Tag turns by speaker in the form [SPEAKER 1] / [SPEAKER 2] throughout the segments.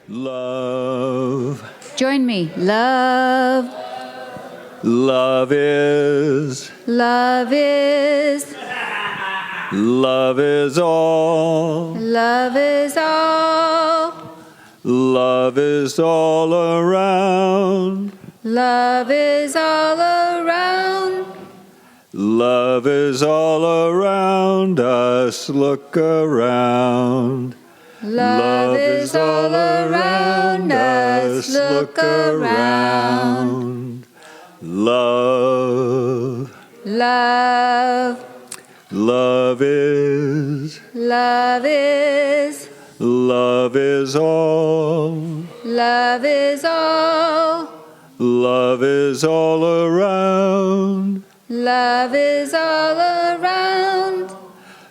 [SPEAKER 1] Love.
[SPEAKER 2] Join me. Love.
[SPEAKER 1] Love is.
[SPEAKER 2] Love is.
[SPEAKER 1] Love is all.
[SPEAKER 2] Love is all.
[SPEAKER 1] Love is all around.
[SPEAKER 2] Love is all around.
[SPEAKER 1] Love is all around us. Look around.
[SPEAKER 2] Love is all around us. Look around.
[SPEAKER 1] Love.
[SPEAKER 2] Love.
[SPEAKER 1] Love is.
[SPEAKER 2] Love is.
[SPEAKER 1] Love is all.
[SPEAKER 2] Love is all.
[SPEAKER 1] Love is all around.
[SPEAKER 2] Love is all around.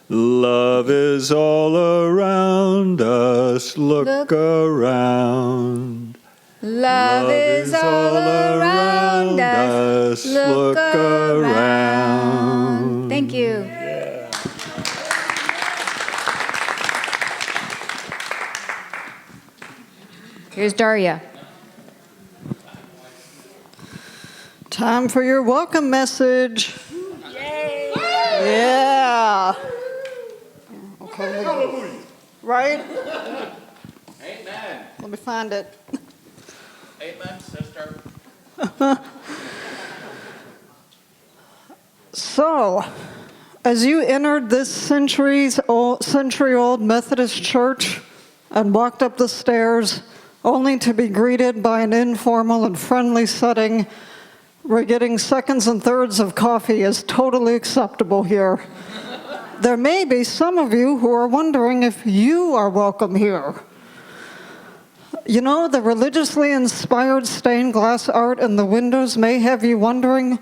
[SPEAKER 1] Love is all around us. Look around.
[SPEAKER 2] Love is all around us. Look around. Thank you.
[SPEAKER 1] Yeah.
[SPEAKER 2] Here's Daria.
[SPEAKER 3] Time for your welcome message.
[SPEAKER 2] Yay!
[SPEAKER 3] Yeah. Okay. Right?
[SPEAKER 4] Amen.
[SPEAKER 3] Let me find it.
[SPEAKER 4] Amen, sister.
[SPEAKER 3] So, as you entered this century-old Methodist church and walked up the stairs, only to be greeted by an informal and friendly setting where getting seconds and thirds of coffee is totally acceptable here. There may be some of you who are wondering if you are welcome here. You know, the religiously inspired stained glass art in the windows may have you wondering,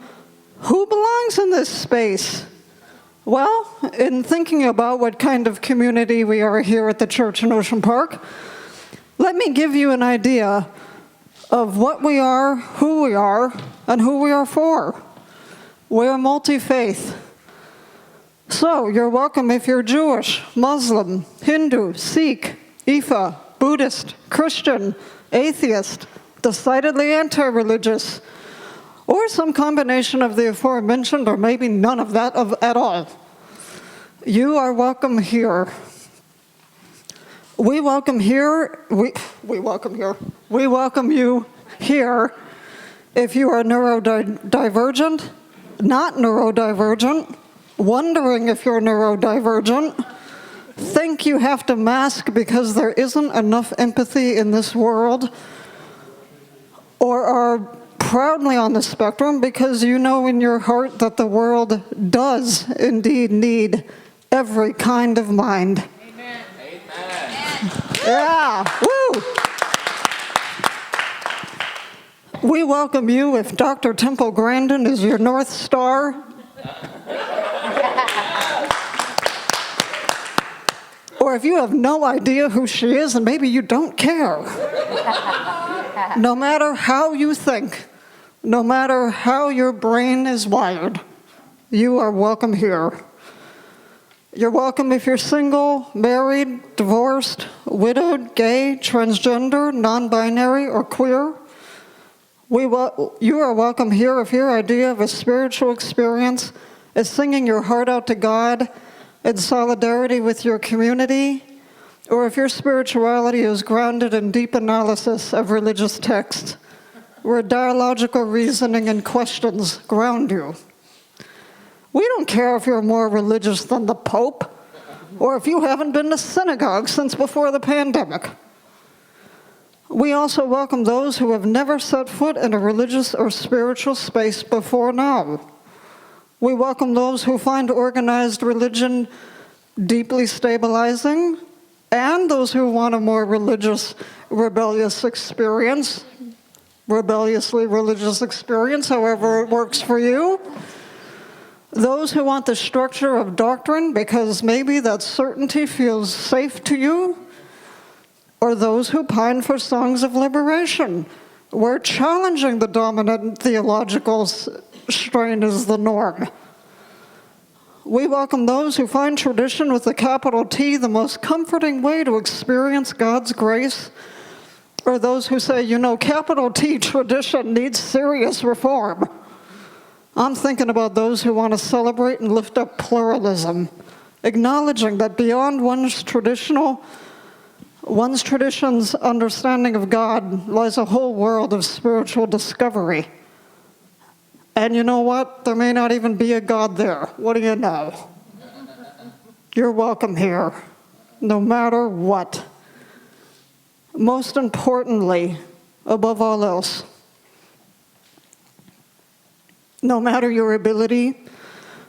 [SPEAKER 3] who belongs in this space? Well, in thinking about what kind of community we are here at the church in Ocean Park, let me give you an idea of what we are, and who we are for. We are multi-faith. So, you're welcome if you're Jewish, Muslim, Hindu, Sikh, Ifa, Buddhist, Christian, atheist, decidedly anti-religious, or some combination of the aforementioned, or maybe none of that at all. You are welcome here. We welcome you here if you are neurodivergent, not neurodivergent, wondering if you're neurodivergent, think you have to mask because there isn't enough empathy in this world, or are proudly on the spectrum because you know in your heart that the world does indeed need every kind of mind.
[SPEAKER 4] Amen. Amen.
[SPEAKER 3] Yeah, woo! We welcome you if Dr. Temple Grandin is your North Star. Or if you have no idea who she is and maybe you don't care. No matter how you think, no matter how your brain is wired, you are welcome here. You're welcome if you're single, married, divorced, widowed, gay, transgender, non-binary, or queer. You are welcome here if your idea of a spiritual experience is singing your heart out to God in solidarity with your community, or if your spirituality is grounded in deep analysis of religious texts, where dialogical reasoning and questions ground you. We don't care if you're more religious than the Pope, or if you haven't been to synagogue since before the pandemic. We also welcome those who have never set foot in a religious or spiritual space before now. We welcome those who find organized religion deeply stabilizing, and those who want a more rebellously religious experience, however it works for you. Those who want the structure of doctrine because maybe that certainty feels safe to you, or those who pine for songs of liberation, where challenging the dominant theological strain is the norm. We welcome those who find tradition with a capital T the most comforting way to experience God's grace, Or those who say, you know, capital T tradition needs serious reform. I'm thinking about those who want to celebrate and lift up pluralism, acknowledging that beyond one's tradition's understanding of God lies a whole world of spiritual discovery. And you know what? There may not even be a God there. What do you know? You're welcome here, no matter what. Most importantly, above all else, no matter your ability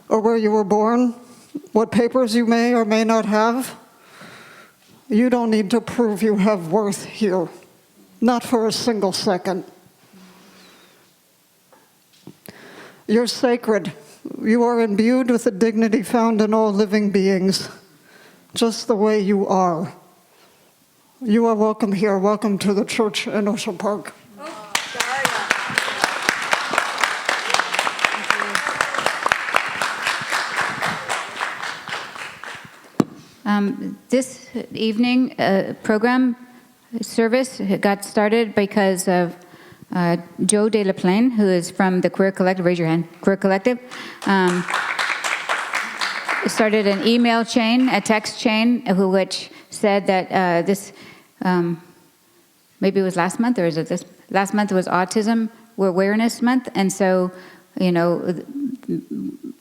[SPEAKER 3] or where you were born, what papers you may or may not have, you don't need to prove you have worth here, not for a single second. You're sacred. You are imbued with the dignity found in all living beings, just the way you are. You are welcome here. Welcome to the church in Ocean Park.
[SPEAKER 2] This evening program service got started because of Joe De La Plaine, who is from the Queer Collective. Raise your hand. Queer Collective. Started an email chain, a text chain, which said that this, maybe it was last month, or is it this? Last month was Autism Awareness Month, and so, you know,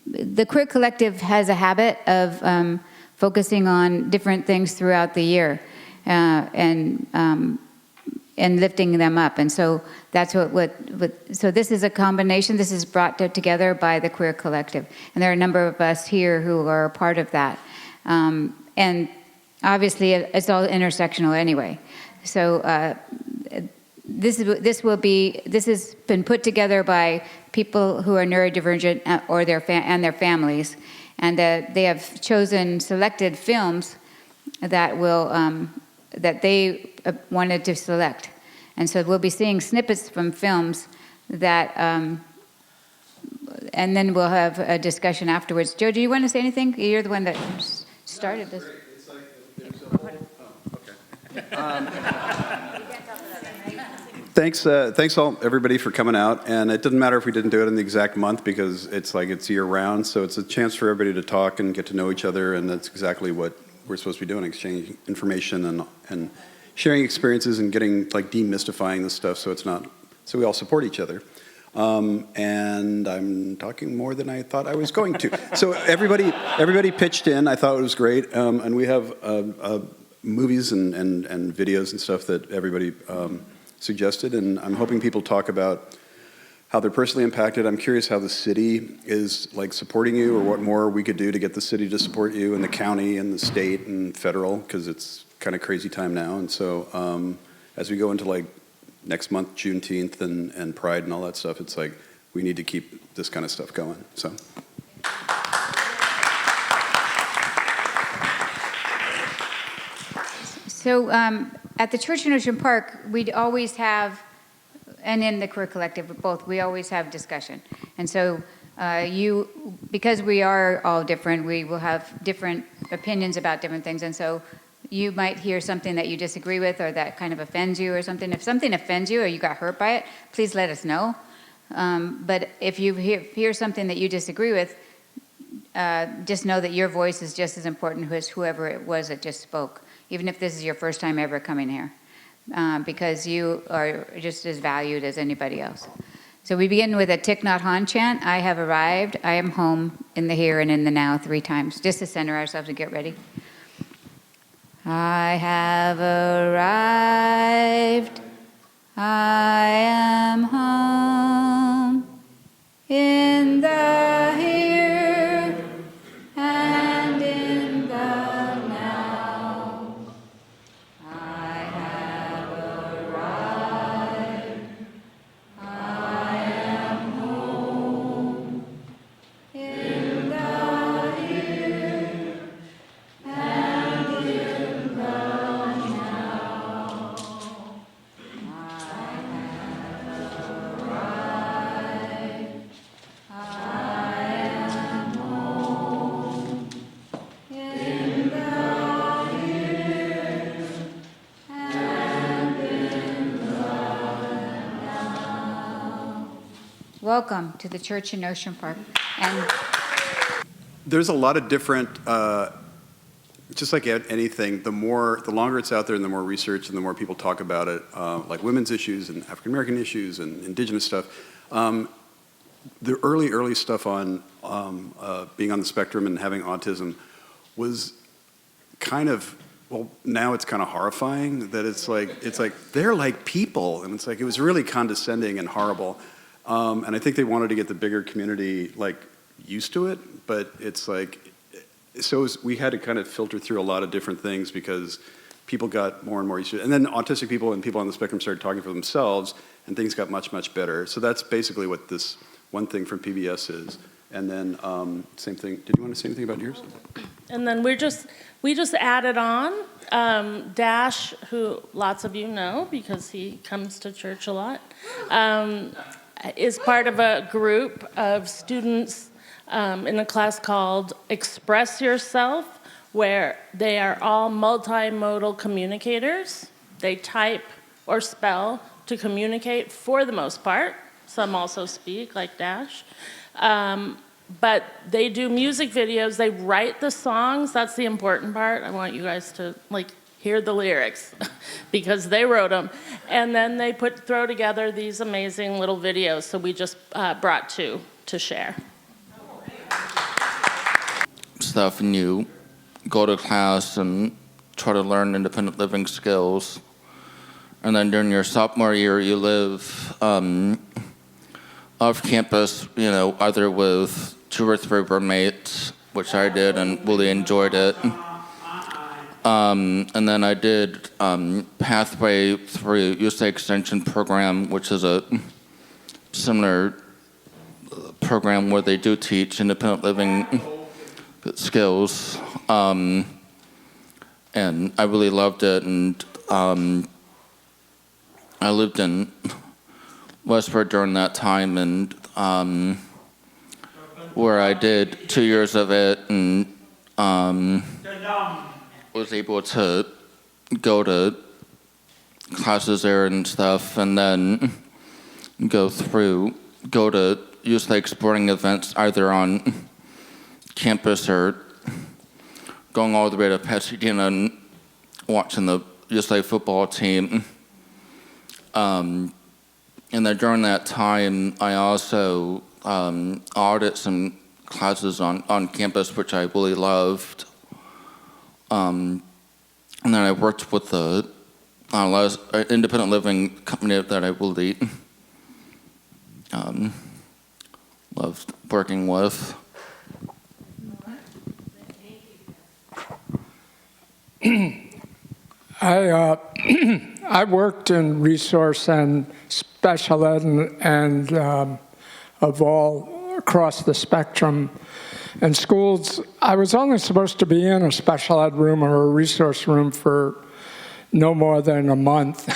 [SPEAKER 2] the Queer Collective has a habit of focusing on different things throughout the year, and lifting them up, and so that's so this is a combination. This is brought together by the Queer Collective, and there are a number of us here who are a part of that, and obviously it's all intersectional anyway. So this has been put together by people who are neurodivergent or their families, and they have selected films that will that they wanted to select. And so we'll be seeing snippets from films that, and then we'll have a discussion afterwards. Joe, do you want to say anything? You're the one that started this.
[SPEAKER 5] It's like there's a whole, Thanks all everybody for coming out, and it didn't matter if we didn't do it in the exact month because it's year round, so it's a chance for everybody to talk and get to know each other, and that's exactly what we're supposed to be doing, exchanging information and sharing experiences and getting demystifying this stuff so we all support each other. And I'm talking more than I thought I was going to. So everybody pitched in. I thought it was great, and we have movies and videos and stuff that everybody suggested, and I'm hoping people talk about how they're personally impacted. I'm curious how the city is supporting you, or what more we could do to get the city to support you, and the county and the state and federal, because it's kind of crazy time now. And so as we go into next month, Juneteenth and Pride and all that stuff, it's we need to keep this kind of stuff going.
[SPEAKER 2] So at the church in Ocean Park, we'd always have, and in the Queer Collective, both, we always have discussion. And so because we are all different, we will have different opinions about different things. And so you might hear something that you disagree with, or that kind of offends you or something. If something offends you or you got hurt by it, please let us know. But if you hear something that you disagree with, just know that your voice is just as important as whoever it was that just spoke, even if this is your first time ever coming here, because you are just as valued as anybody else. So we begin with a Thich Nhat Hanh chant. I have arrived, I am home, in the here and in the now, 3 times, just to center ourselves and get ready. I have arrived, I am home, in the here and in the now. I have arrived, I am home, in the here and in the now. welcome to the church in Ocean Park. And
[SPEAKER 5] There's a lot of different, just like anything, the longer it's out there and the more research and the more people talk about it, like women's issues and African American issues and indigenous stuff. The early stuff on being on the spectrum and having autism was kind of, well, now it's kind of horrifying that it's like they're like people, and it's like it was really condescending and horrible. And I think they wanted to get the bigger community like used to it, but it's like, we had to kind of filter through a lot of different things because people got more and more used to it. And then autistic people and people on the spectrum started talking for themselves, and things got much, much better. So that's basically what this one thing from PBS is. And then same thing, did you want to say anything about yours?
[SPEAKER 6] And then we just added on Dash, who lots of you know because he comes to church a lot, is part of a group of students in a class called Express Yourself, where they are all multimodal communicators. They type or spell to communicate for the most part. Some also speak, like Dash. But they do music videos. They write the songs. That's the important part. I want you guys to hear the lyrics because they wrote them. And then they throw together these amazing little videos. So we just brought two to share.
[SPEAKER 7] Stuff, and you go to class and try to learn independent living skills. And then during your sophomore year, you live off campus, either with 2 or 3 roommates, which I did and really enjoyed it. And then I did Pathway through USA Extension Program, which is a similar program where they do teach independent living skills. And I really loved it. And I lived in Westford during that time, and where I did 2 years of it, and was able to go to classes there and stuff, and then go to youth lake sporting events either on campus or going all the way to Pasadena and watching the youth lake football team. And then during that time, I also audited some classes on campus, which I really loved. And then I worked with the independent living company that I really loved working with.
[SPEAKER 8] I worked in resource and special ed and of all across the spectrum. And schools, I was only supposed to be in a special ed room or a resource room for no more than a month.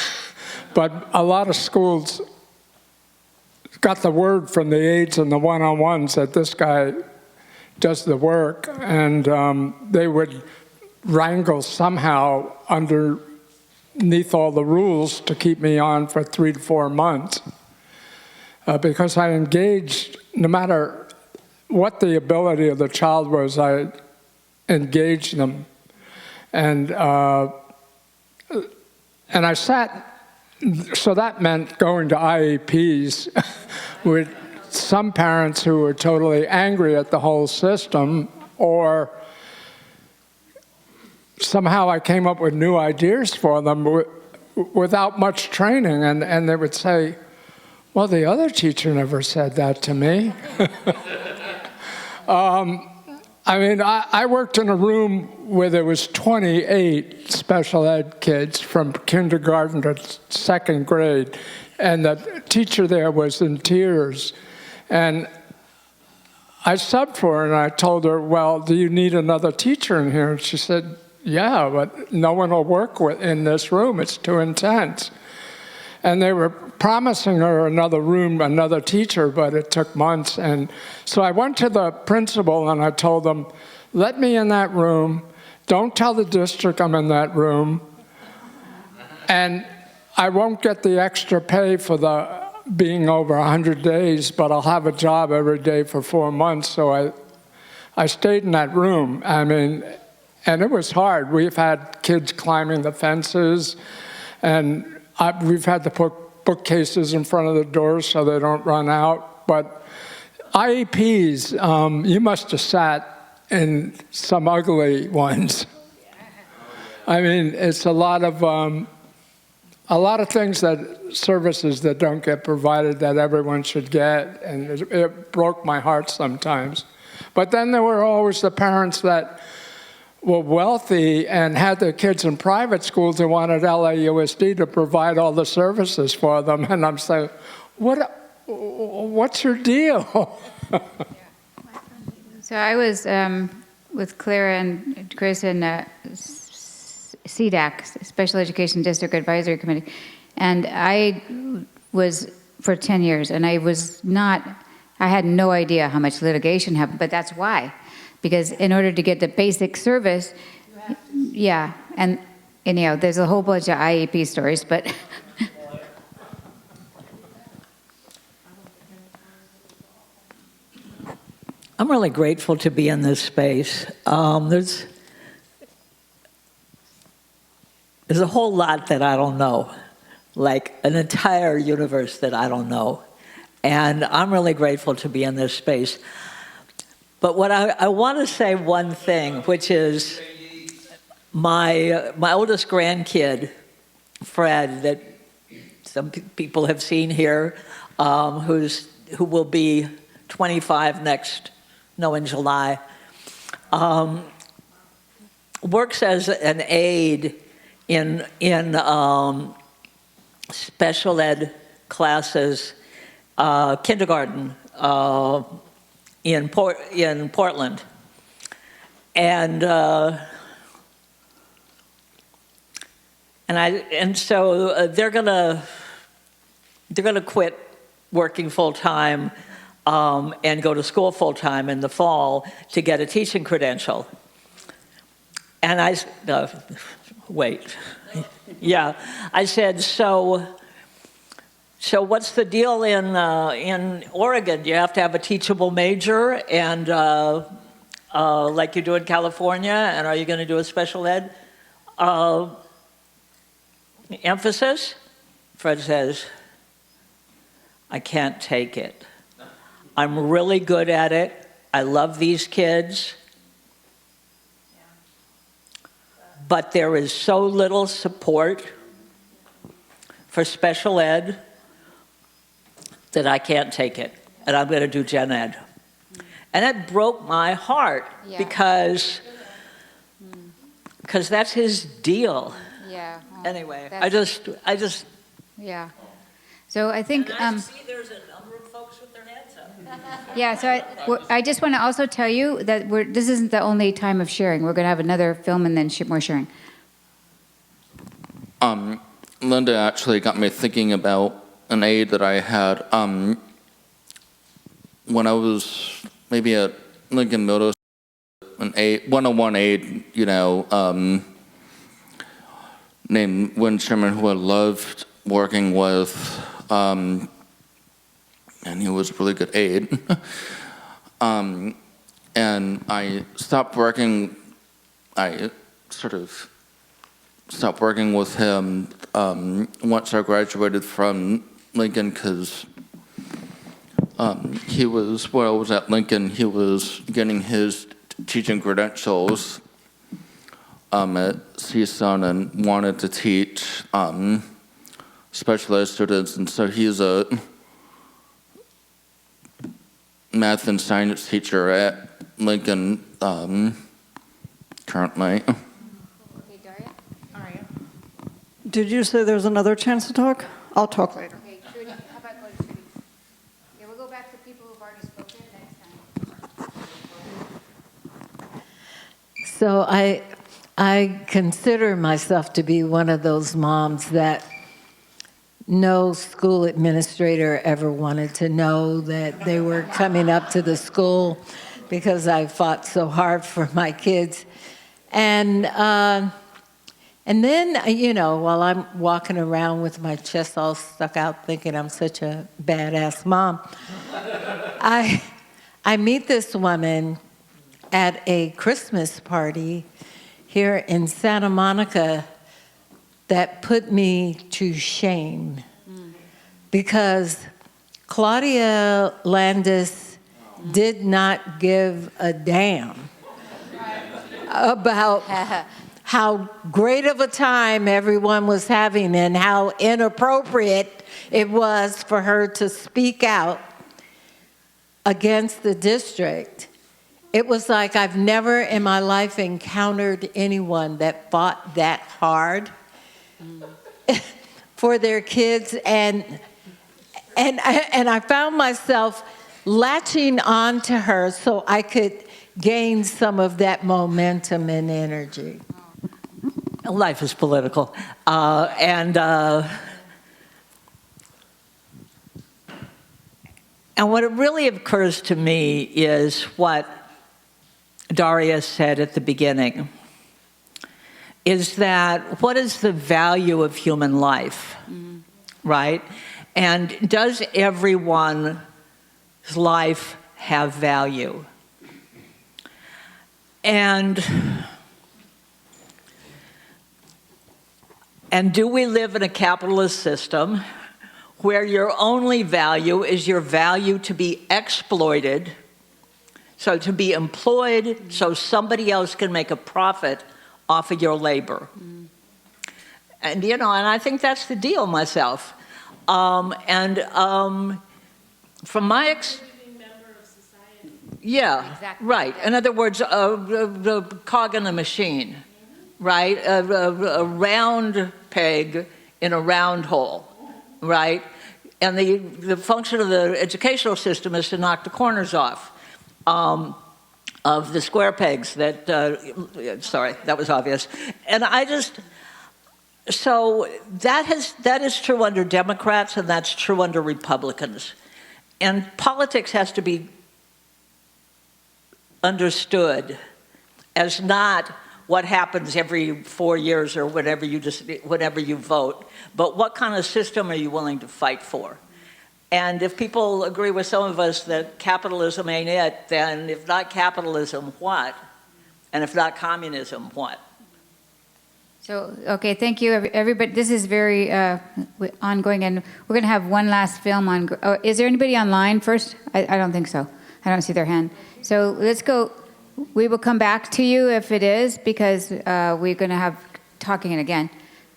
[SPEAKER 8] But a lot of schools got the word from the aides and the one-on-ones that this guy does the work, and they would wrangle somehow underneath all the rules to keep me on for 3 to 4 months because I engaged, no matter what the ability of the child was, I engaged them. And I sat, so that meant going to IEPs with some parents who were totally angry at the whole system, or somehow I came up with new ideas for them without much training, and they would say, well, the other teacher never said that to me. I mean, I worked in a room where there was 28 special ed kids from kindergarten to 2nd grade, and the teacher there was in tears. And I subbed for her, and I told her, well, do you need another teacher in here? And she said, yeah, but no one will work in this room. It's too intense. And they were promising her another room, another teacher, but it took months. And so I went to the principal and I told them, let me in that room. Don't tell the district I'm in that room. And I won't get the extra pay for the being over 100 days, but I'll have a job every day for 4 months. So I stayed in that room. I mean, and it was hard. We've had kids climbing the fences, and we've had to put bookcases in front of the doors so they don't run out. But IEPs, you must have sat in some ugly ones. I mean, it's a lot of things services that don't get provided that everyone should get, and it broke my heart sometimes. But then there were always the parents that were wealthy and had their kids in private schools and wanted LAUSD to provide all the services for them. And I'm saying, what's your deal?
[SPEAKER 2] So I was with Clara and Chris in CDAC, Special Education District Advisory Committee, and I was for 10 years, and I had no idea how much litigation happened, but that's why. Because in order to get the basic service, yeah, and you know, there's a whole bunch of IEP stories, but
[SPEAKER 9] I'm really grateful to be in this space. There's a whole lot that I don't know, like an entire universe that I don't know. And I'm really grateful to be in this space. But what I want to say one thing, which is my oldest grandkid, Fred, that some people have seen here, who will be 25 in July, works as an aide in special ed classes, kindergarten, in Portland, and so they're gonna quit working full time and go to school full time in the fall to get a teaching credential. And I said, so what's the deal in Oregon? Do you have to have a teachable major and like you do in California? And are you going to do a special ed emphasis? Fred says, I can't take it. I'm really good at it. I love these kids. But there is so little support for special ed that I can't take it, and I'm going to do gen ed. And it broke my heart because that's his deal.
[SPEAKER 2] yeah. Well,
[SPEAKER 9] Anyway, I just
[SPEAKER 2] yeah. So I think
[SPEAKER 9] I see there's a number of folks with their hands up.
[SPEAKER 2] yeah. So I just want to also tell you that this isn't the only time of sharing. We're going to have another film and then more sharing.
[SPEAKER 7] Linda actually got me thinking about an aide that I had when I was maybe at Lincoln Middle, an one-on-one aide, you know, named Win Sherman, who I loved working with, and he was a really good aide. And I stopped working. I sort of stopped working with him once I graduated from Lincoln, because he was, when I was at Lincoln, he was getting his teaching credentials at CSUN and wanted to teach special ed students, and so he's a math and science teacher at Lincoln currently.
[SPEAKER 3] Did you say there's another chance to talk? I'll talk later.
[SPEAKER 2] Okay, Trudy, how about go to Trudy? Yeah, we'll go back to people who've already spoken next time.
[SPEAKER 9] So I consider myself to be one of those moms that no school administrator ever wanted to know that they were coming up to the school because I fought so hard for my kids. And
[SPEAKER 10] And then, while I'm walking around with my chest all stuck out thinking I'm such a badass mom, I meet this woman at a Christmas party here in Santa Monica that put me to shame. Because Claudia Landis did not give a damn about how great of a time everyone was having and how inappropriate it was for her to speak out against the district. It was like I've never in my life encountered anyone that fought that hard for their kids, and I found myself latching on to her so I could gain some of that momentum and energy.
[SPEAKER 9] Life is political. And what it really occurs to me is what Daria said at the beginning, is that what is the value of human life, right? And does everyone's life have value? And do we live in a capitalist system where your only value is your value to be exploited, so to be employed so somebody else can make a profit off of your labor? And, and I think that's the deal myself. From my yeah,
[SPEAKER 2] Exactly.
[SPEAKER 9] right. In other words, the cog in the machine, right? A round peg in a round hole, right? And the function of the educational system is to knock the corners off of the square pegs that, sorry, that was obvious. And so that is true under Democrats and that's true under Republicans. And politics has to be understood as not what happens every 4 years or whenever you vote, but what kind of system are you willing to fight for? And if people agree with some of us that capitalism ain't it, then if not capitalism, what? And if not communism, what?
[SPEAKER 2] So, okay, thank you, everybody. This is very ongoing, and we're going to have one last film on. Oh, is there anybody online first? I don't think so. I don't see their hand. So let's go. We will come back to you if it is, because we're going to have talking again.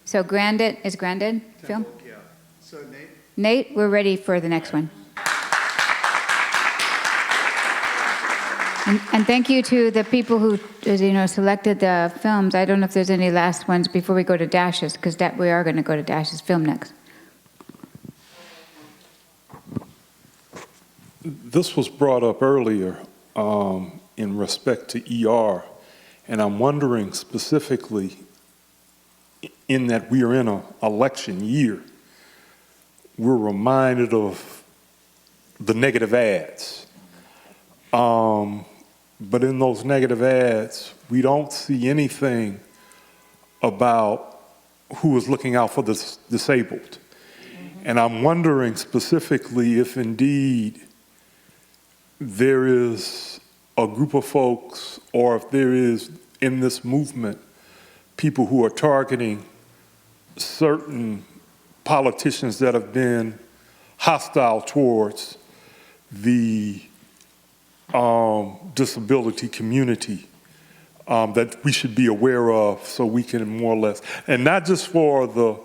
[SPEAKER 2] So Grandin, is Grandin film?
[SPEAKER 11] Yeah. So Nate?
[SPEAKER 2] Nate, we're ready for the next one. And thank you to the people who, selected the films. I don't know if there's any last ones before we go to Dash's, because we are going to go to Dash's film next.
[SPEAKER 1] This was brought up earlier in respect to ER, and I'm wondering specifically, in that we are in an election year, we're reminded of the negative ads. But in those negative ads, we don't see anything about who is looking out for the disabled. And I'm wondering specifically if indeed there is a group of folks, or if there is in this movement people who are targeting certain politicians that have been hostile towards the disability community, that we should be aware of, so we can more or less, and not just for the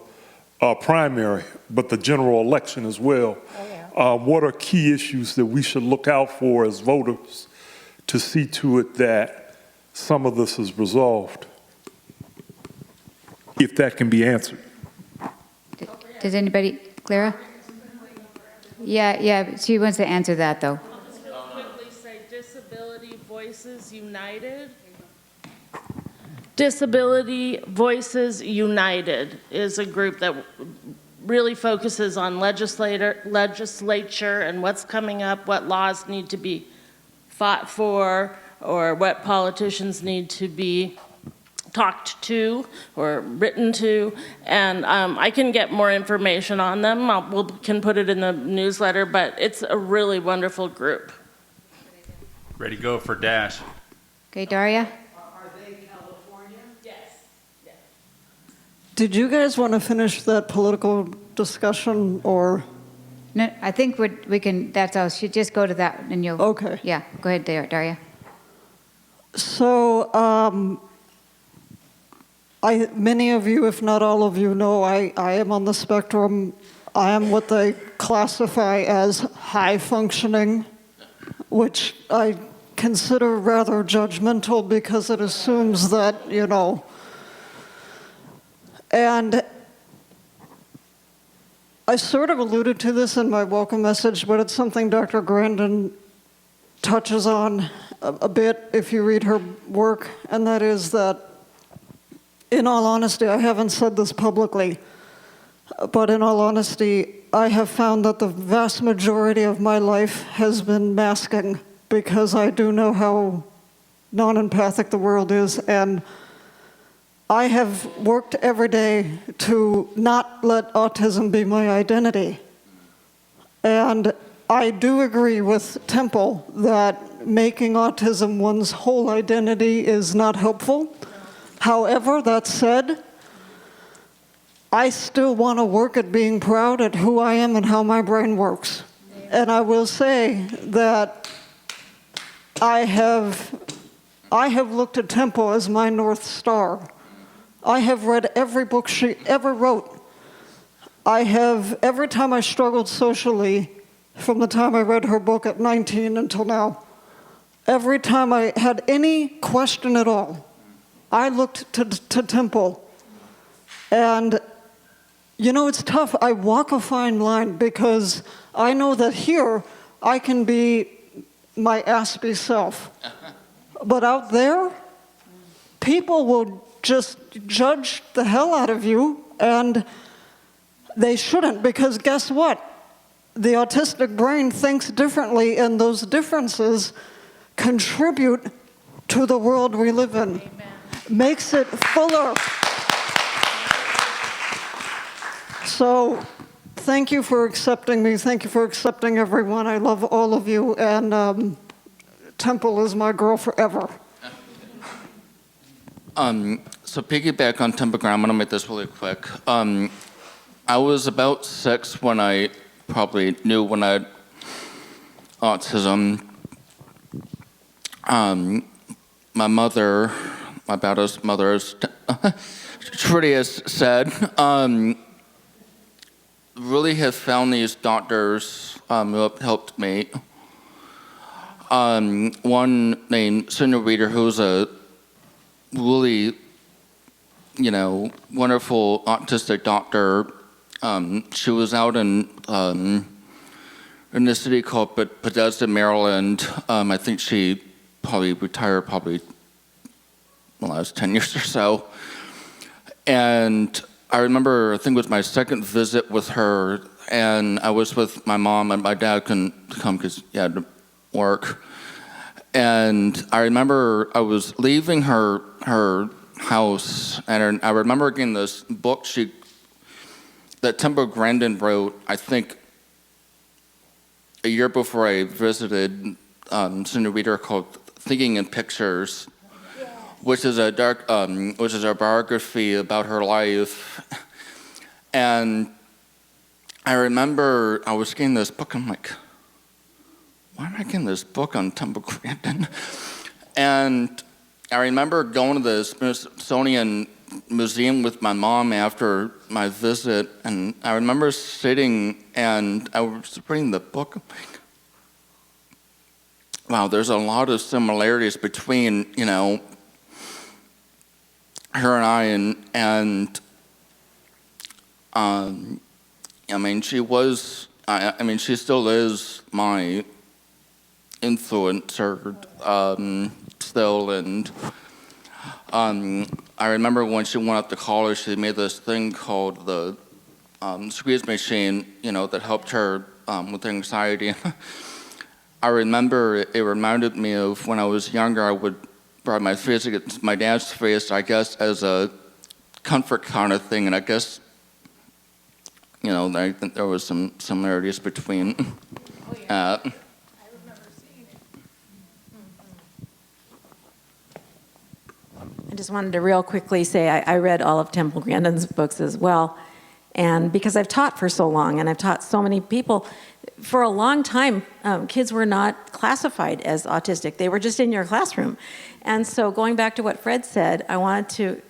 [SPEAKER 1] primary, but the general election as well. Oh, yeah. What are key issues that we should look out for as voters to see to it that some of this is resolved, if that can be answered?
[SPEAKER 2] Does anybody, Clara? Yeah, she wants to answer that though.
[SPEAKER 6] I'll just real quickly say Disability Voices United. Disability Voices United is a group that really focuses on legislature and what's coming up, what laws need to be fought for, or what politicians need to be talked to or written to, and I can get more information on them. Can put it in the newsletter, but it's a really wonderful group.
[SPEAKER 11] Ready to go for Dash.
[SPEAKER 2] Okay, Daria?
[SPEAKER 10] Are they California?
[SPEAKER 6] Yes.
[SPEAKER 3] Did you guys want to finish that political discussion, or?
[SPEAKER 2] No, I think we can, that's all. Should just go to that and you'll.
[SPEAKER 3] Okay.
[SPEAKER 2] Yeah, go ahead, Daria.
[SPEAKER 3] So, many of you, if not all of you, know I am on the spectrum. I am what they classify as high functioning, which I consider rather judgmental because it assumes that, and I sort of alluded to this in my welcome message, but it's something Dr. Grandin touches on a bit if you read her work, and that is that, in all honesty, I haven't said this publicly, but in all honesty, I have found that the vast majority of my life has been masking, because I do know how non-empathic the world is, and I have worked every day to not let autism be my identity. And I do agree with Temple that making autism one's whole identity is not helpful. However, that said, I still want to work at being proud at who I am and how my brain works. And I will say that I have looked at Temple as my North Star. I have read every book she ever wrote. Every time I struggled socially, from the time I read her book at 19 until now, every time I had any question at all, I looked to Temple. And, it's tough. I walk a fine line because I know that here I can be my Aspie self. But out there, people will just judge the hell out of you, and they shouldn't, because guess what? The autistic brain thinks differently, and those differences contribute to the world we live in.
[SPEAKER 6] Amen.
[SPEAKER 3] Makes it fuller. So, thank you for accepting me. Thank you for accepting everyone. I love all of you, and Temple is my girl forever.
[SPEAKER 7] So piggyback on Temple, I'm gonna make this really quick. I was about 6 when I probably knew when I had autism. My mother, my badass mother, as Trudy has said, really have found these doctors who have helped me. One named Senior Reader, who's a really, wonderful autistic doctor. She was out in a city called Bethesda, Maryland. I think she probably retired the last 10 years or so. And I remember, I think it was my second visit with her, and I was with my mom, and my dad couldn't come because he had to work. And I remember I was leaving her house, and I remember getting this book that Temple Grandin wrote, I think a year before I visited, Senior Reader, called Thinking in Pictures, which is a biography about her life. And I remember I was getting this book, I'm like, why am I getting this book on Temple Grandin? And I remember going to the Smithsonian Museum with my mom after my visit, and I remember sitting and I was reading the book. I'm like, wow, there's a lot of similarities between, her and I, and she still is my influencer still, and I remember when she went up to college, she made this thing called the squeeze machine, that helped her with anxiety. I remember it reminded me of when I was younger, I would brought my face against my dad's face, I guess, as a comfort kind of thing, and I guess, you know, I think there was some similarities between.
[SPEAKER 12] I just wanted to real quickly say I read all of Temple Grandin's books as well. And because I've taught for so long and I've taught so many people, for a long time, kids were not classified as autistic. They were just in your classroom. And so going back to what Fred said, I wanted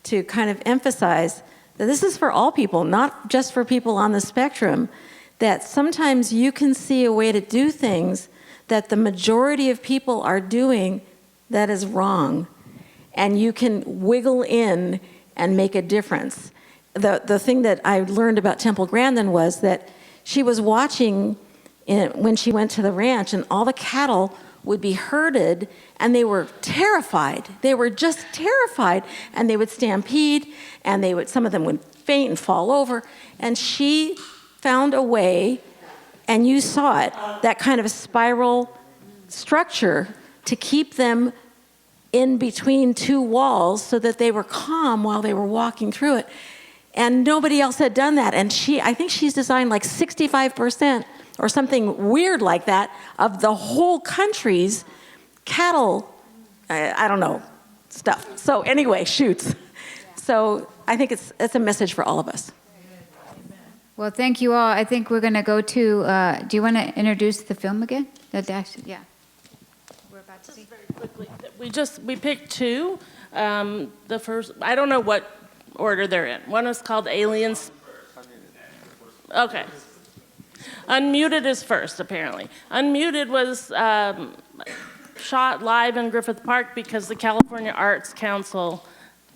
[SPEAKER 12] to kind of emphasize that this is for all people, not just for people on the spectrum, that sometimes you can see a way to do things that the majority of people are doing that is wrong. And you can wiggle in and make a difference. The thing that I learned about Temple Grandin was that she was watching when she went to the ranch, and all the cattle would be herded, and they were terrified. They were just terrified, and they would stampede, and some of them would faint and fall over. And she found a way, and you saw it, that kind of a spiral structure to keep them in between two walls so that they were calm while they were walking through it. And nobody else had done that. And I think she's designed like 65% or something weird like that of the whole country's cattle, I don't know, stuff. So anyway, shoots. So I think it's a message for all of us.
[SPEAKER 2] Well, thank you all. I think we're going to go to, do you want to introduce the film again? Yeah. We're about to see.
[SPEAKER 6] Very quickly, we picked two. The first, I don't know what order they're in. One is called Aliens. Okay. Unmuted is first, apparently. Unmuted was shot live in Griffith Park because the California Arts Council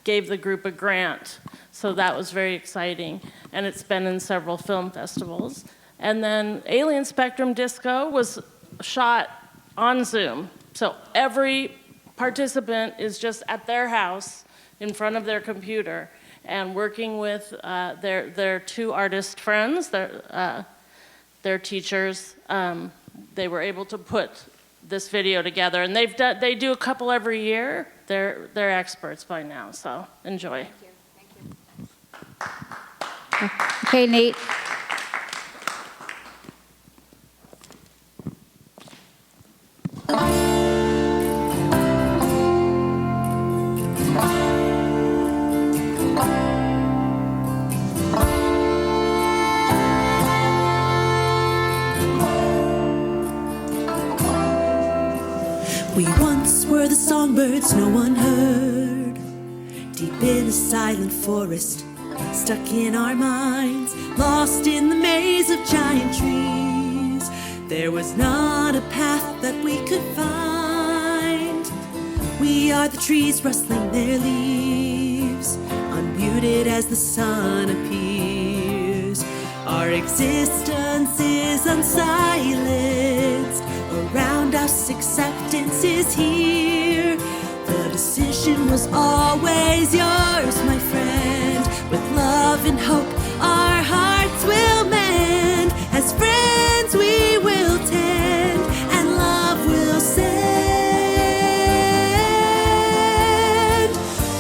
[SPEAKER 6] gave the group a grant. So that was very exciting. And it's been in several film festivals. And then Alien Spectrum Disco was shot on Zoom. So every participant is just at their house in front of their computer and working with their two artist friends, their teachers. They were able to put this video together, and they do a couple every year. They're experts by now, so enjoy.
[SPEAKER 2] Thank you. Okay, Nate.
[SPEAKER 13] We once were the songbirds no one heard, deep in a silent forest, stuck in our minds, lost in the maze of giant trees. There was not a path that we could find. We are the trees rustling their leaves, unmuted as the sun appears. Our existence is unsilenced. Around us, acceptance is here. The decision was always yours, my friend. With love and hope, our hearts will mend. As friends, we will tend, and love will send.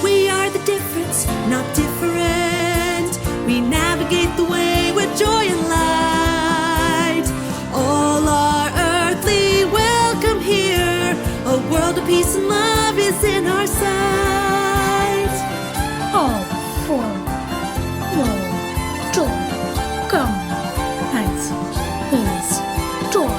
[SPEAKER 13] We are the difference, not different. We navigate the way with joy and light. All our earthly welcome here. A world of peace and love is in our sight.
[SPEAKER 14] All for love, joy, come, eins, is joy.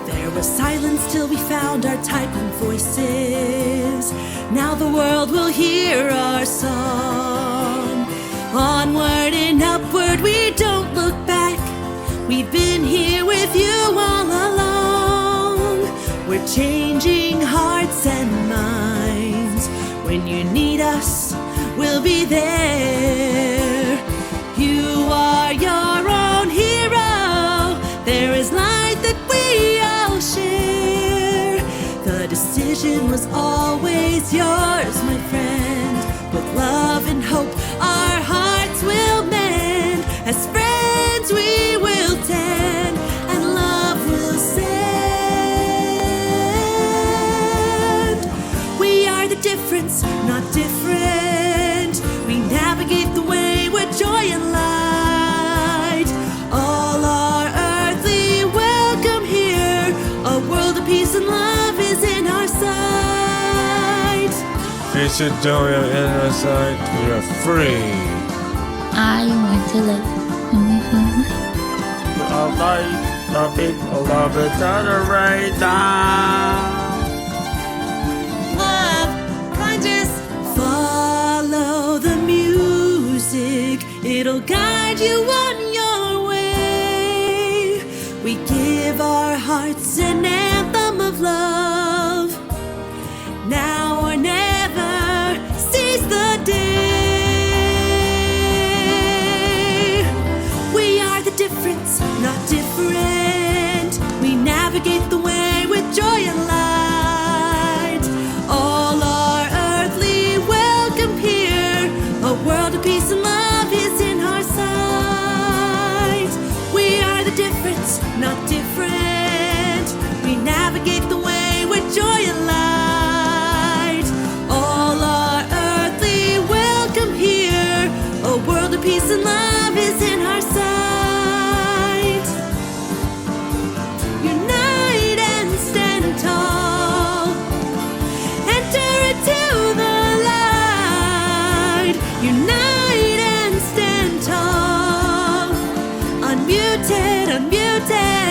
[SPEAKER 13] There was silence till we found our typing voices. Now the world will hear our song. Onward and upward, we don't look back. We've been here with you all along. We're changing hearts and minds. When you need us, we'll be there. You are your own hero. There is light that we all share. The decision was always yours, my friend. With love and hope, our hearts will mend. As friends, we will difference, not different. We navigate the way with joy and light. All our earthly welcome here. A world of peace and love is in our sight.
[SPEAKER 15] Face and joy are in our sight. We are free.
[SPEAKER 14] I want to live.
[SPEAKER 15] Our light, our people, love each other right now.
[SPEAKER 13] Love, kindness, follow the music. It'll guide you on your way. We give our hearts an anthem of love. Now or never, seize the day. We are the difference, not different. We navigate the way with joy and light. All our earthly welcome here. A world of peace and love is in our sight. We are the difference, not different. We navigate the way with joy and light. All our earthly welcome here. A world of peace and love is in our sight. Unite and stand tall. Enter into the light. Unite and stand tall. Unmuted, unmuted.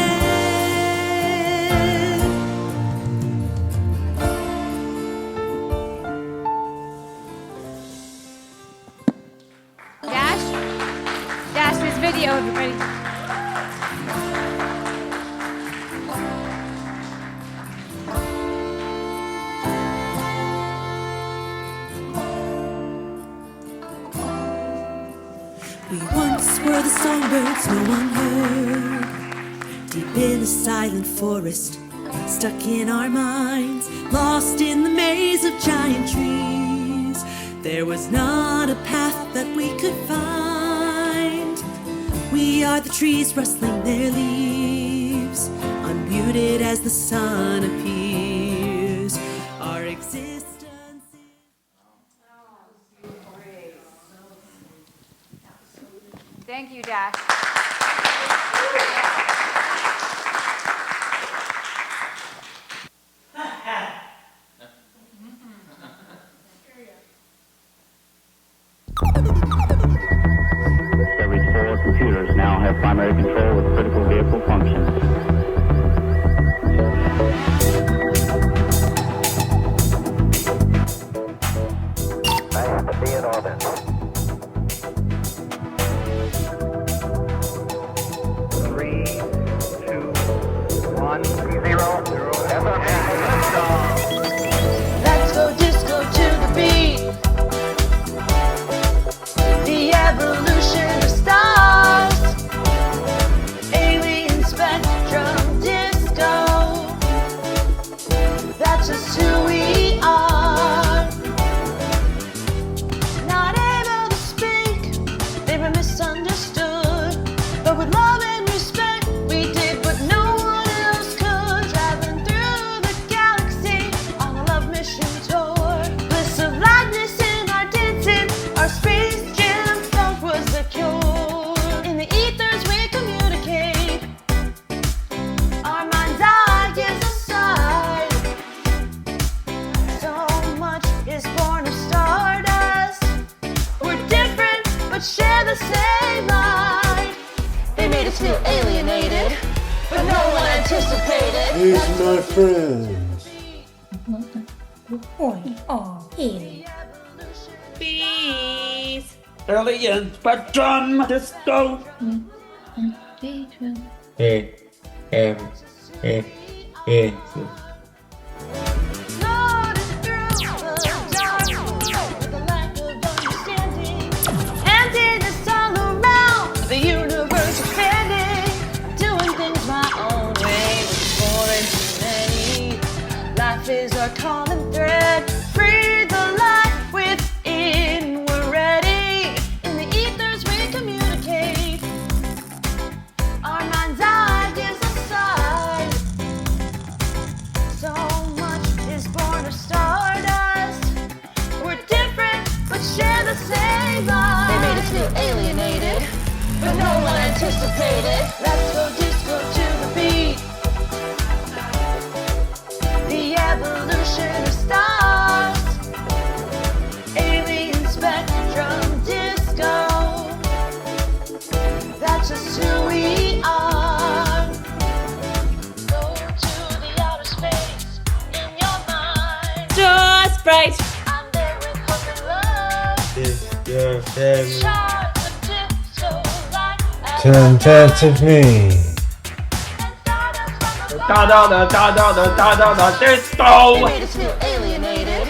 [SPEAKER 2] Dash this video, everybody.
[SPEAKER 13] We once were the songbirds no one heard, deep in a silent forest, stuck in our minds, lost in the maze of giant trees. There was not a path that we could find. We are the trees rustling their leaves, unmuted as the sun appears. Our existence.
[SPEAKER 2] Thank you, Dash.
[SPEAKER 16] Every 4 computers now have primary control of critical vehicle functions. I have to be in orbit. 3, 2, 1, 0.
[SPEAKER 13] Let's go disco to the beat. The evolution of stars. Alien spectrum disco. That's just who we are. Not able to speak, they were misunderstood. But with love and respect, we did what no one else could. Traveling through the galaxy on a love mission tour. Bliss of lightness in our dancing, our space jam funk was the cure. In the ethers we communicate, our mind's eye gives us sight. So much is born of stardust. We're different, but share the same light. They made us feel alienated, but no one anticipated.
[SPEAKER 15] These my friends.
[SPEAKER 10] Peace.
[SPEAKER 15] Alien spectrum disco. Hey.
[SPEAKER 13] Emptiness all around, the universe expanding, doing things my own way, which is foreign to many. Life is our common thread, free the light within, we're ready. In the ethers we communicate, our mind's eye gives us sight. anticipated. Let's go disco to the beat. The evolution of stars. Alien spectrum disco. That's just who we are. Go to the outer space in your mind.
[SPEAKER 14] Just bright.
[SPEAKER 13] I'm there with hope and love.
[SPEAKER 15] It's your family.
[SPEAKER 13] Shards of disco light.
[SPEAKER 15] Turn to me. Disco.
[SPEAKER 13] Made us feel alienated,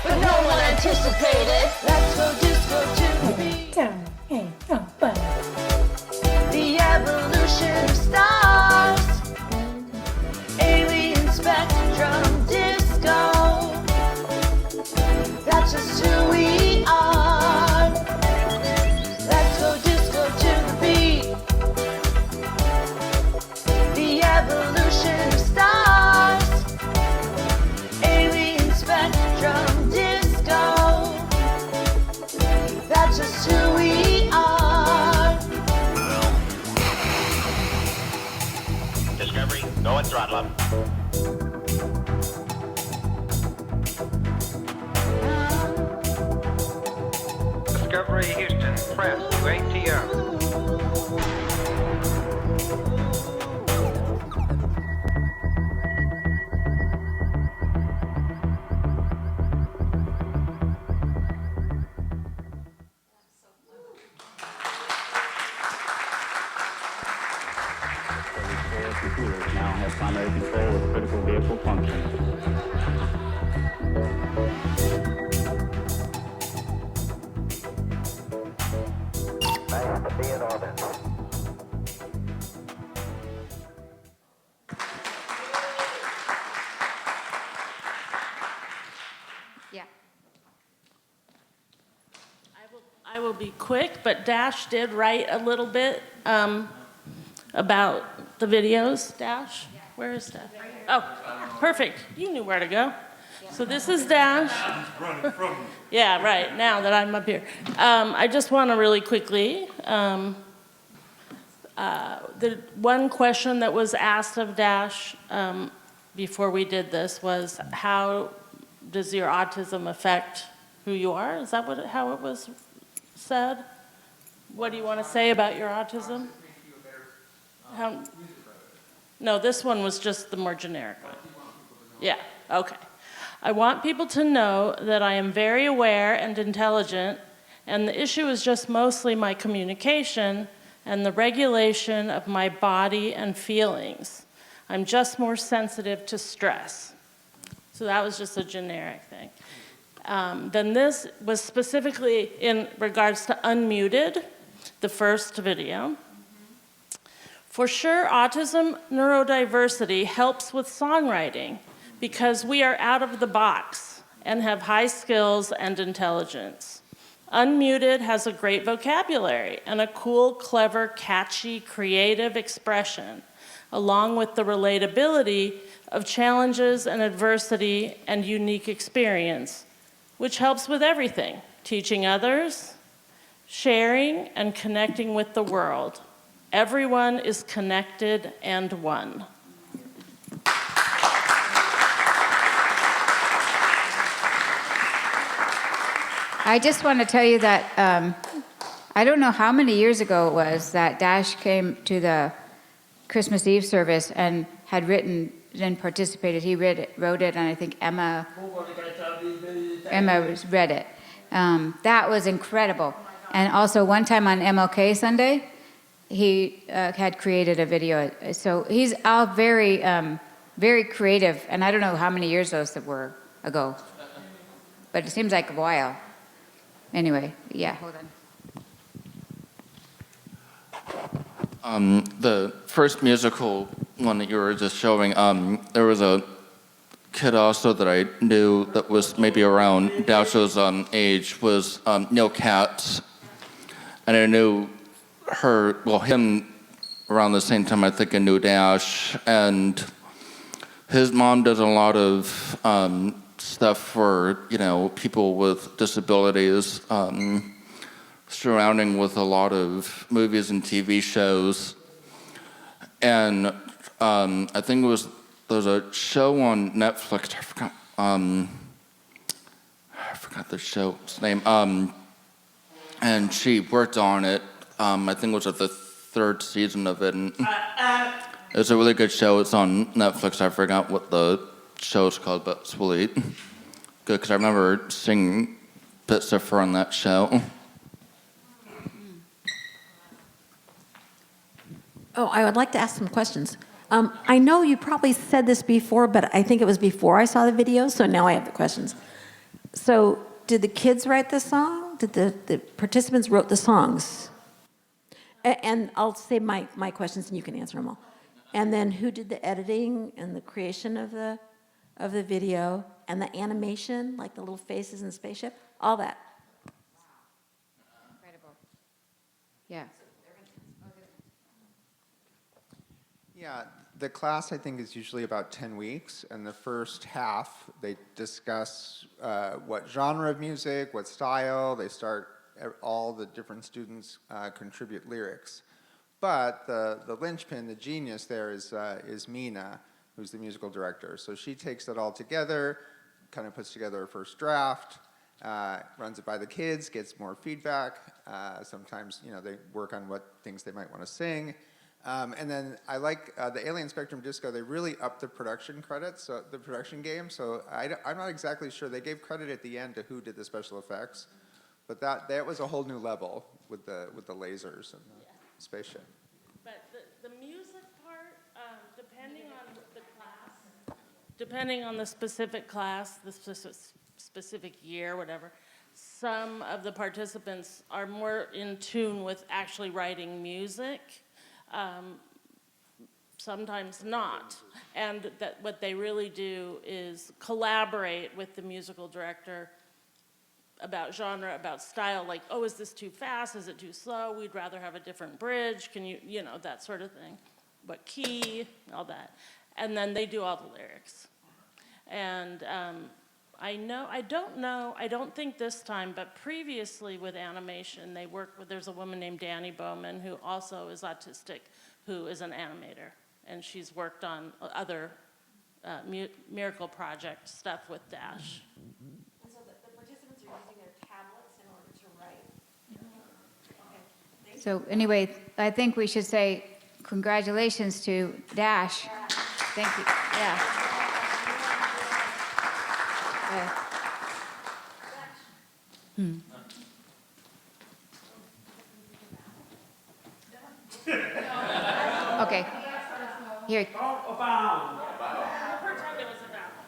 [SPEAKER 13] but no one anticipated. Let's go disco to the beat. The evolution of stars. Alien spectrum disco. That's just who we are. Let's go disco to the beat. The evolution of stars. Alien spectrum disco. That's just who we are.
[SPEAKER 16] Discovery, go and throttle up.
[SPEAKER 17] Discovery Houston, press to ATO.
[SPEAKER 16] Computers now have primary control of critical vehicle functions. I have to be in orbit.
[SPEAKER 2] Yeah.
[SPEAKER 6] I will be quick, but Dash did write a little bit about the videos. Dash, where is Dash? Oh, perfect. You knew where to go. So this is Dash. Yeah, right, now that I'm up here. I just want to really quickly, the one question that was asked of Dash before we did this was, how does your autism affect who you are? Is that how it was said? What do you want to say about your autism? No, this one was just the more generic one. Yeah, okay. I want people to know that I am very aware and intelligent, and the issue is just mostly my communication and the regulation of my body and feelings. I'm just more sensitive to stress. So that was just a generic thing. Then this was specifically in regards to unmuted, the first video. For sure, autism neurodiversity helps with songwriting because we are out of the box and have high skills and intelligence. Unmuted has a great vocabulary and a cool, clever, catchy, creative expression, along with the relatability of challenges and adversity and unique experience, which helps with everything, teaching others, sharing, and connecting with the world. Everyone is connected and one.
[SPEAKER 2] I just want to tell you that I don't know how many years ago it was that Dash came to the Christmas Eve service and had written and participated. He wrote it, and I think Emma read it. That was incredible. And also one time on MLK Sunday, he had created a video. So he's all very, very creative. And I don't know how many years those were ago, but it seems like a while. Anyway, yeah, hold on.
[SPEAKER 7] The first musical one that you were just showing, there was a kid also that I knew that was maybe around Dash's age, was Neil Katz. And I knew him around the same time I think I knew Dash. And his mom does a lot of stuff for, people with disabilities. surrounding with a lot of movies and TV shows. And I think there's a show on Netflix, I forgot the show's name, and she worked on it. I think it was at the 3rd season of it. And it's a really good show. It's on Netflix. I forgot what the show's called, but it's really good because I remember seeing bits of her on that show.
[SPEAKER 12] Oh, I would like to ask some questions. I know you probably said this before, but I think it was before I saw the video, so now I have the questions. So, did the kids write the song? Did the participants wrote the songs? And I'll say my questions and you can answer them all. And then who did the editing and the creation of the video and the animation, like the little faces in the spaceship? All that.
[SPEAKER 2] Incredible. Yeah.
[SPEAKER 18] Yeah, the class I think is usually about 10 weeks, and the first half they discuss what genre of music, what style. They start, all the different students contribute lyrics. But the linchpin, the genius there is Mina, who's the musical director. So she takes it all together, kind of puts together a first draft, runs it by the kids, gets more feedback. Sometimes, they work on what things they might want to sing. And then I like the Alien Spectrum Disco. They really upped the production credits, so the production game. So I'm not exactly sure. They gave credit at the end to who did the special effects, but that was a whole new level with the lasers and the spaceship.
[SPEAKER 6] But the music part, depending on the class, depending on the specific class, the specific year, whatever, some of the participants are more in tune with actually writing music. Sometimes not. And that what they really do is collaborate with the musical director about genre, about style, like, oh, is this too fast? Is it too slow? We'd rather have a different bridge. Can you, that sort of thing. What key, all that. And then they do all the lyrics. And I don't think this time, but previously with animation, they worked with, there's a woman named Danny Bowman who also is autistic, who is an animator. And she's worked on other Miracle Project stuff with Dash.
[SPEAKER 12] And so the participants are using their tablets in order to write. Okay.
[SPEAKER 2] So anyway, I think we should say congratulations to Dash. Thank you. Yeah. Okay. Here.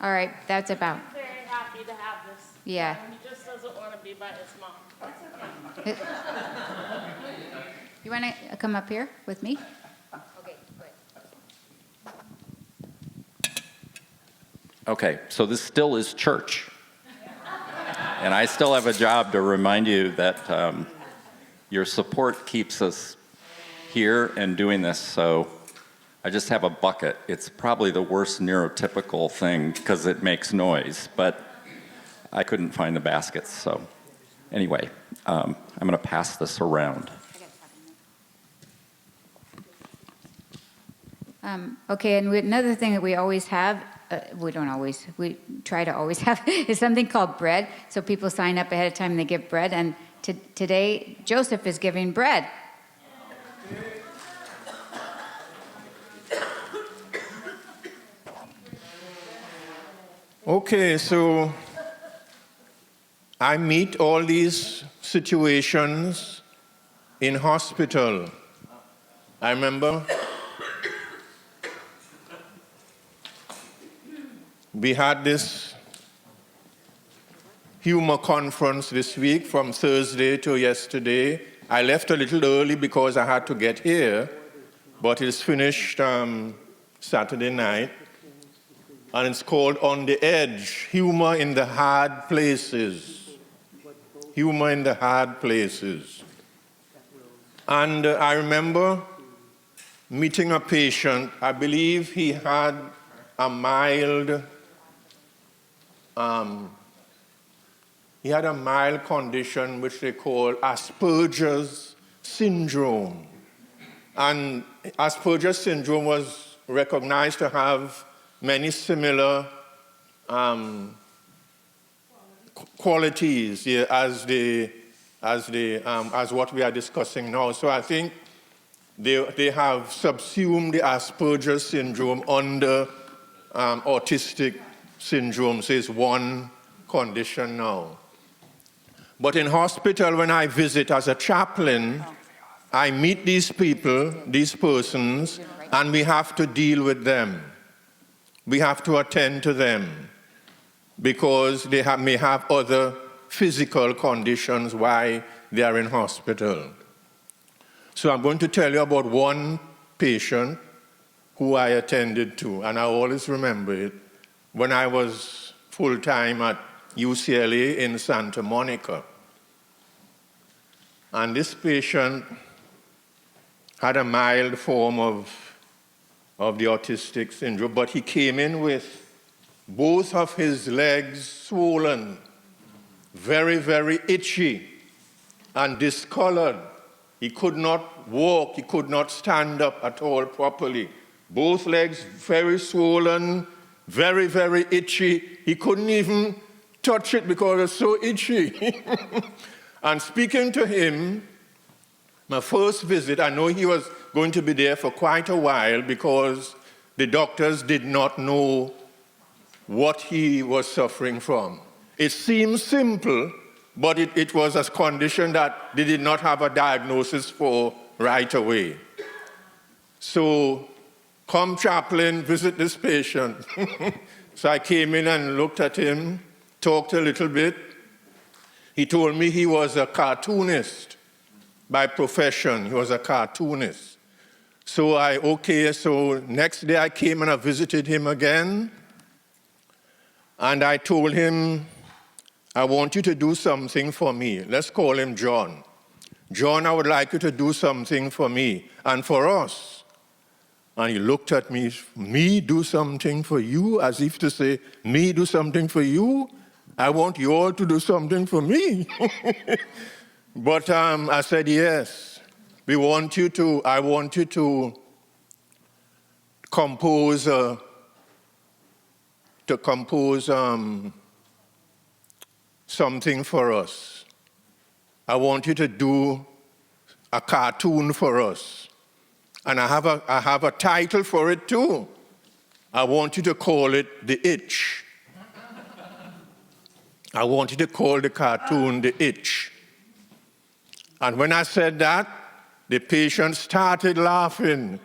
[SPEAKER 2] All right, that's about.
[SPEAKER 6] I'm very happy to have this.
[SPEAKER 2] Yeah.
[SPEAKER 6] He just doesn't want to be by his mom. That's okay.
[SPEAKER 2] You want to come up here with me?
[SPEAKER 11] Okay, so this still is church. And I still have a job to remind you that your support keeps us here and doing this. So I just have a bucket. It's probably the worst neurotypical thing because it makes noise, but I couldn't find the baskets. So anyway, I'm going to pass this around.
[SPEAKER 2] Okay, and another thing that we always have, we try to always have, is something called bread. So people sign up ahead of time and they give bread. And today, Joseph is giving bread.
[SPEAKER 15] Okay, so I meet all these situations in hospital. I remember we had this humor conference this week from Thursday to yesterday. I left a little early because I had to get here, but it's finished Saturday night. And it's called On the Edge, Humor in the Hard Places. Humor in the Hard Places. And I remember meeting a patient. I believe he had a mild he had a mild condition which they call Asperger's syndrome. And Asperger's syndrome was recognized to have many similar qualities as what we are discussing now. So I think they have subsumed the Asperger's syndrome under autistic syndrome, so it's one condition now. But in hospital, when I visit as a chaplain, I meet these people, these persons, and we have to deal with them. We have to attend to them because they may have other physical conditions why they are in hospital. So I'm going to tell you about one patient who I attended to, and I always remember it, when I was full-time at UCLA in Santa Monica. And this patient had a mild form of the autistic syndrome, but he came in with both of his legs swollen, very, very itchy and discolored. He could not walk, he could not stand up at all properly. Both legs very swollen, very, very itchy. He couldn't even touch it because it was so itchy. And speaking to him, my first visit, I know he was going to be there for quite a while because the doctors did not know what he was suffering from. It seems simple, but it was a condition that they did not have a diagnosis for right away. So, come chaplain, visit this patient. So I came in and looked at him, talked a little bit. He told me he was a cartoonist by profession. He was a cartoonist. So so next day I came and I visited him again. And I told him, I want you to do something for me. Let's call him John. John, I would like you to do something for me and for us. And he looked at me, me do something for you, as if to say, me do something for you? I want you all to do something for me. But I said, yes, I want you to compose something for us. I want you to do a cartoon for us. And I have a title for it too. I want you to call it The Itch. I want you to call the cartoon The Itch. And when I said that, the patient started laughing.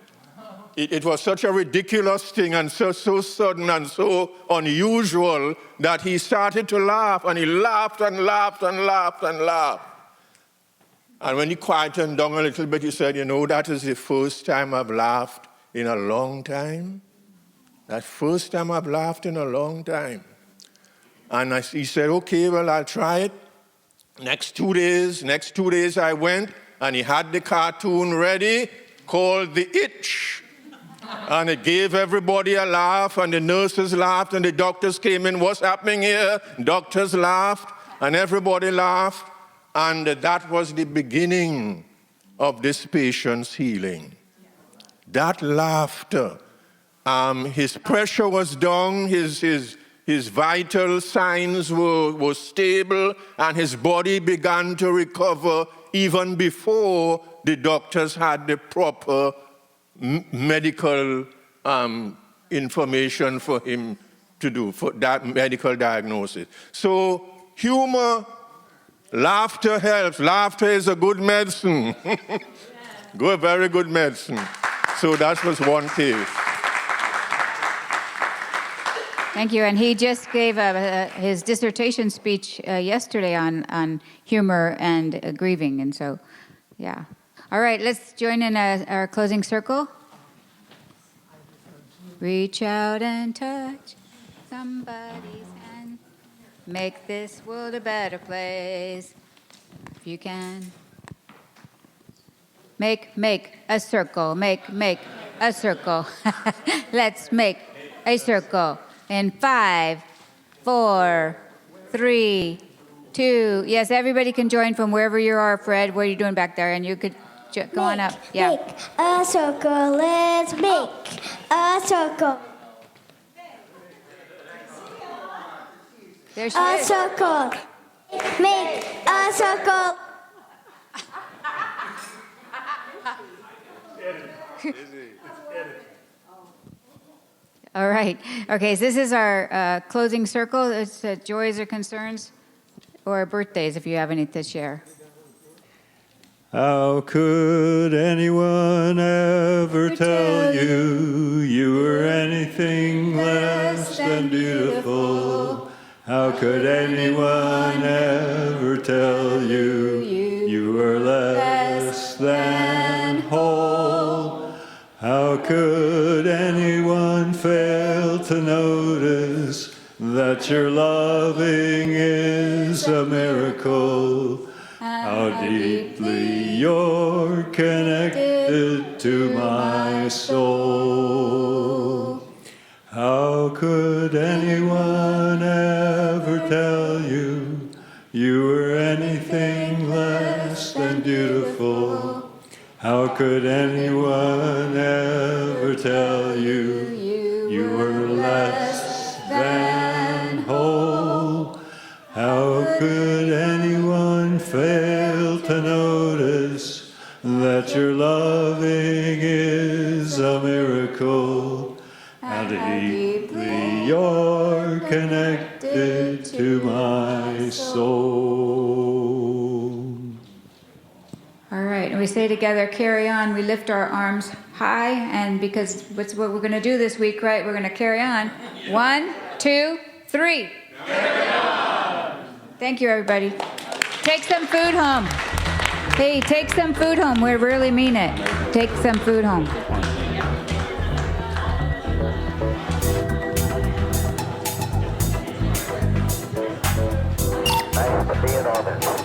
[SPEAKER 15] It was such a ridiculous thing and so sudden and so unusual that he started to laugh, and he laughed and laughed and laughed and laughed. And when he quieted down a little bit, he said, you know, that is the first time I've laughed in a long time. That first time I've laughed in a long time. And he said, okay, well, I'll try it. Next two days I went, and he had the cartoon ready called The Itch. And it gave everybody a laugh, and the nurses laughed, and the doctors came in, what's happening here? Doctors laughed, and everybody laughed. And that was the beginning of this patient's healing. That laughter. His pressure was down, his vital signs were stable, and his body began to recover even before the doctors had the proper medical information for him to do, for that medical diagnosis. So humor, laughter helps. Laughter is a good medicine. Very good medicine. So that was one case.
[SPEAKER 2] Thank you. And he just gave his dissertation speech yesterday on humor and grieving. And so, yeah. All right, let's join in our closing circle. Reach out and touch somebody's hand. Make this world a better place if you can. Make a circle. Make a circle. Let's make a circle. In 5, 4, 3, 2. Yes, everybody can join from wherever you are, Fred. What are you doing back there? And you could go on up. Yeah.
[SPEAKER 19] Make a circle, let's make a circle.
[SPEAKER 2] There she
[SPEAKER 19] A
[SPEAKER 2] is.
[SPEAKER 19] circle. Make a circle.
[SPEAKER 2] All right. Okay, so this is our closing circle. It's joys or concerns or birthdays, if you have any to share.
[SPEAKER 20] How could anyone ever tell you you were anything less than beautiful? How could anyone ever tell you you were less than whole? How could anyone fail to notice that your loving is a miracle? How deeply you're connected to my soul. How could anyone ever tell you you were anything less than beautiful? How could anyone ever tell you you were less than whole? How could anyone fail to notice that your loving is a miracle? How deeply you're connected to my soul.
[SPEAKER 2] All right, and we say together, carry on. We lift our arms high, and because what's what we're going to do this week, right? We're going to carry on. 1, 2, 3. Thank you, everybody. Take some food home. Hey, take some food home. We really mean it. Take some food home.
[SPEAKER 16] Nice to be in orbit.